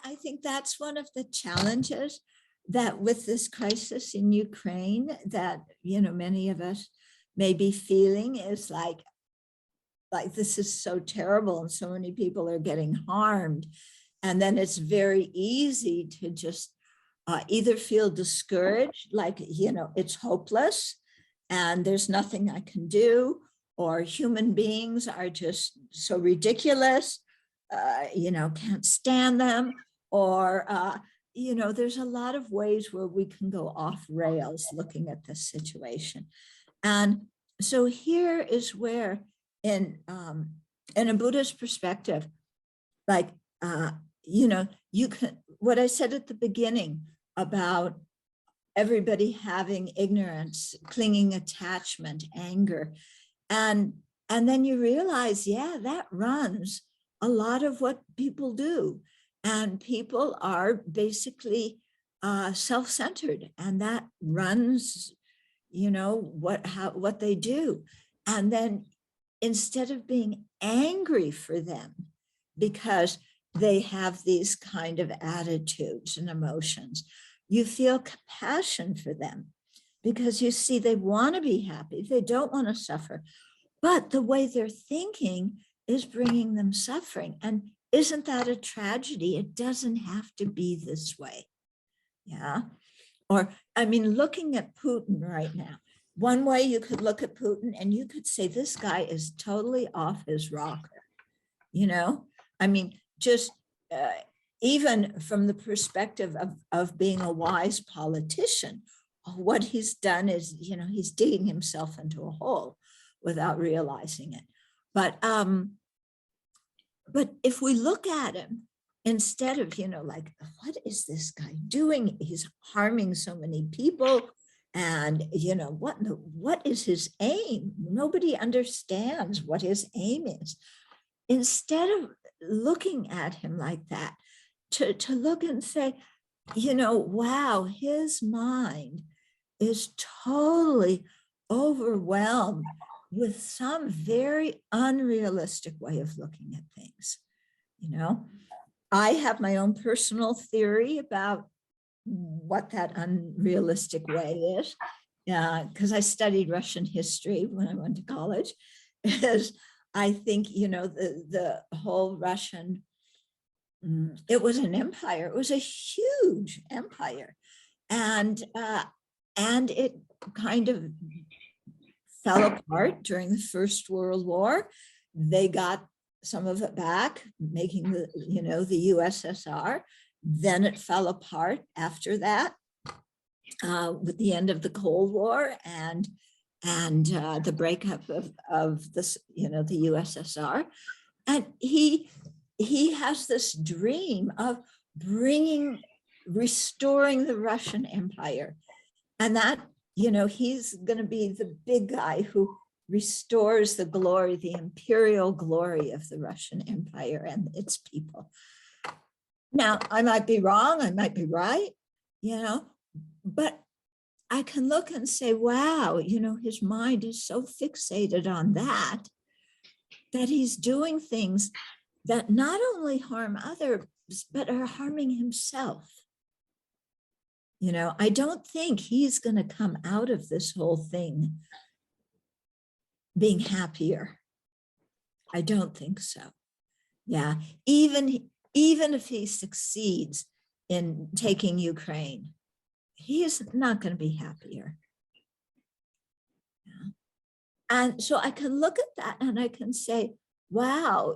I think that's one of the challenges that with this crisis in Ukraine that, many of us may be feeling is like this is so terrible and so many people are getting harmed. And then it's very easy to just either feel discouraged, like, it's hopeless and there's nothing I can do, or human beings are just so ridiculous, can't stand them, or, there's a lot of ways where we can go off rails looking at this situation. And so here is where in a Buddhist perspective, like, you can, what I said at the beginning about everybody having ignorance, clinging attachment, anger, and then you realize, yeah, that runs a lot of what people do. And people are basically self-centered, and that runs, what they do. And then instead of being angry for them because they have these kind of attitudes and emotions, you feel compassion for them because you see they want to be happy, they don't want to suffer, but the way they're thinking is bringing them suffering. And isn't that a tragedy? It doesn't have to be this way. Yeah. Or, I mean, looking at Putin right now, one way you could look at Putin and you could say, this guy is totally off his rocker. I mean, just even from the perspective of being a wise politician, what he's done is, he's digging himself into a hole without realizing it. But if we look at him, instead of, like, what is this guy doing? He's harming so many people. And, what is his aim? Nobody understands what his aim is. Instead of looking at him like that, to look and say, wow, his mind is totally overwhelmed with some very unrealistic way of looking at things. I have my own personal theory about what that unrealistic way is, because I studied Russian history when I went to college. Is I think, the whole Russian, it was an empire. It was a huge empire. And it kind of fell apart during the First World War. They got some of it back, making the USSR. Then it fell apart after that with the end of the Cold War and the breakup of this, the USSR. And he has this dream of restoring the Russian Empire. And that, he's going to be the big guy who restores the glory, the imperial glory of the Russian Empire and its people. Now, I might be wrong, I might be right, but I can look and say, wow, his mind is so fixated on that he's doing things that not only harm others, but are harming himself. I don't think he's going to come out of this whole thing being happier. I don't think so. Yeah, even if he succeeds in taking Ukraine, he's not going to be happier. Yeah. And so I can look at that and I can say, wow,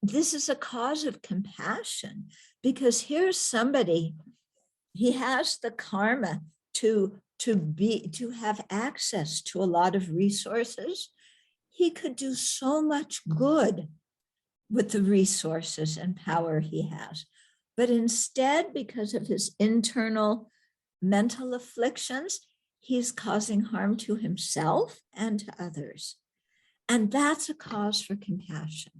this is a cause of compassion, because here's somebody, he has the karma to have access to a lot of resources. He could do so much good with the resources and power he has. But instead, because of his internal mental afflictions, he's causing harm to himself and to others. And that's a cause for compassion.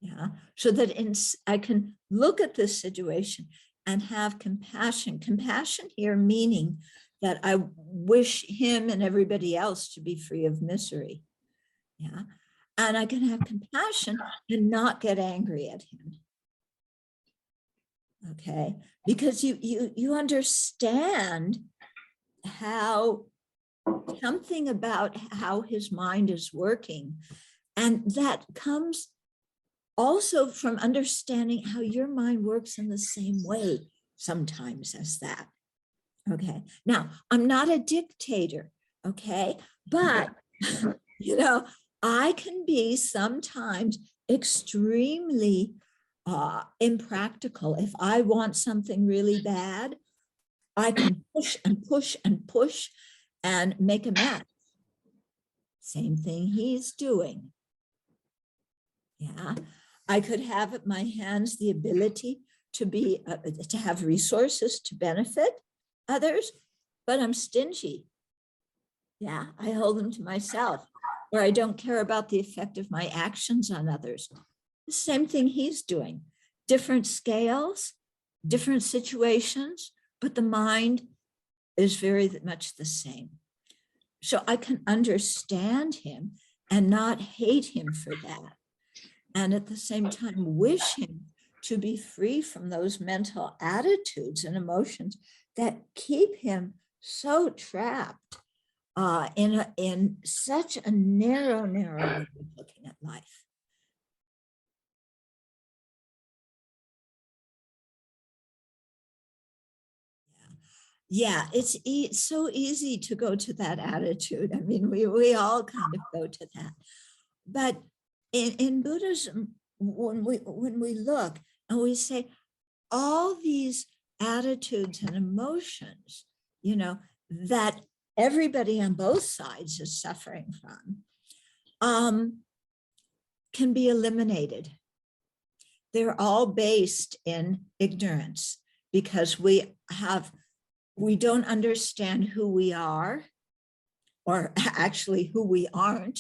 Yeah, so that I can look at this situation and have compassion. Compassion here meaning that I wish him and everybody else to be free of misery. Yeah. And I can have compassion and not get angry at him. Okay, because you understand how something about how his mind is working. And that comes also from understanding how your mind works in the same way sometimes as that. Okay, now I'm not a dictator, okay, but I can be sometimes extremely impractical. If I want something really bad, I can push and push and push and make a mess. Same thing he's doing. Yeah, I could have at my hands the ability to have resources to benefit others, but I'm stingy. Yeah, I hold them to myself, or I don't care about the effect of my actions on others. The same thing he's doing. Different scales, different situations, but the mind is very much the same. So I can understand him and not hate him for that. And at the same time, wish him to be free from those mental attitudes and emotions that keep him so trapped in such a narrow way of looking at life. Yeah, it's so easy to go to that attitude. I mean, we all kind of go to that. But in Buddhism, when we look and we say all these attitudes and emotions, that everybody on both sides is suffering from, can be eliminated. They're all based in ignorance because we don't understand who we are, or actually who we aren't.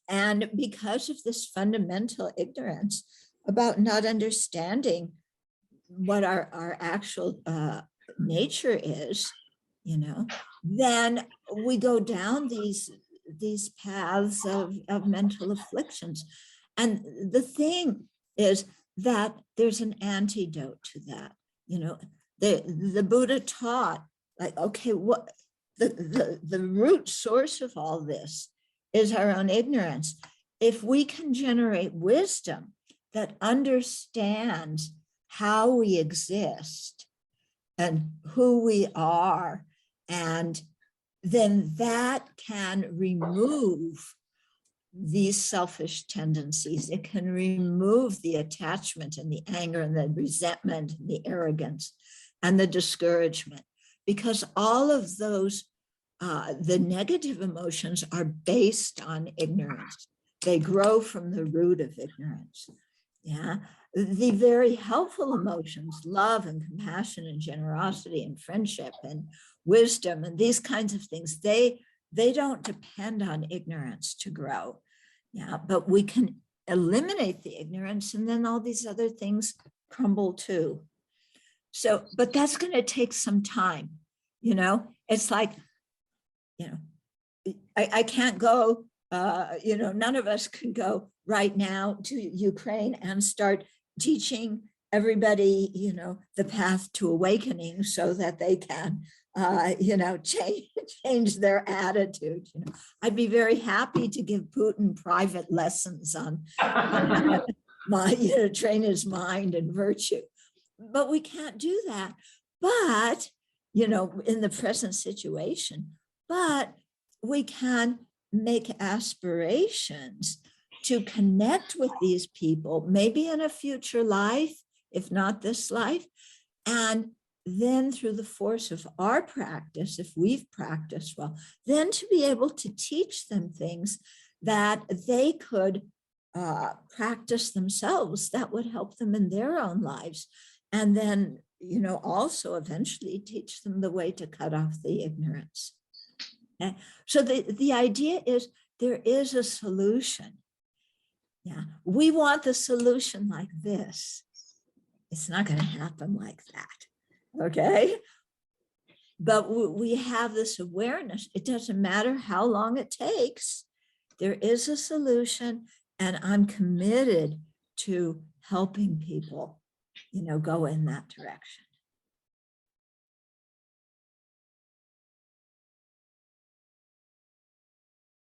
And because of this fundamental ignorance about not understanding what our actual nature is, then we go down these paths of mental afflictions. And the thing is that there's an antidote to that. The Buddha taught, like, okay, what the root source of all this is our own ignorance. If we can generate wisdom that understands how we exist and who we are, and then that can remove these selfish tendencies. It can remove the attachment and the anger and the resentment and the arrogance and the discouragement, because all of those the negative emotions are based on ignorance. They grow from the root of ignorance. Yeah, the very helpful emotions, love and compassion and generosity and friendship and wisdom and these kinds of things, they don't depend on ignorance to grow. Yeah, but we can eliminate the ignorance, and then all these other things crumble too. So, but that's going to take some time. It's like, I can't go, none of us can go right now to Ukraine and start teaching everybody, the path to awakening so that they can, change their attitude. I'd be very happy to give Putin private lessons on train his mind and virtue, but we can't do that. But, in the present situation, but we can make aspirations to connect with these people, maybe in a future life, if not this life. And then through the force of our practice, if we've practiced well, then to be able to teach them things that they could practice themselves that would help them in their own lives. And then, also eventually teach them the way to cut off the ignorance. Okay? So the idea is there is a solution. Yeah, we want the solution like this. It's not going to happen like that. Okay. But we have this awareness. It doesn't matter how long it takes. there is a solution, and I'm committed to helping people, go in that direction.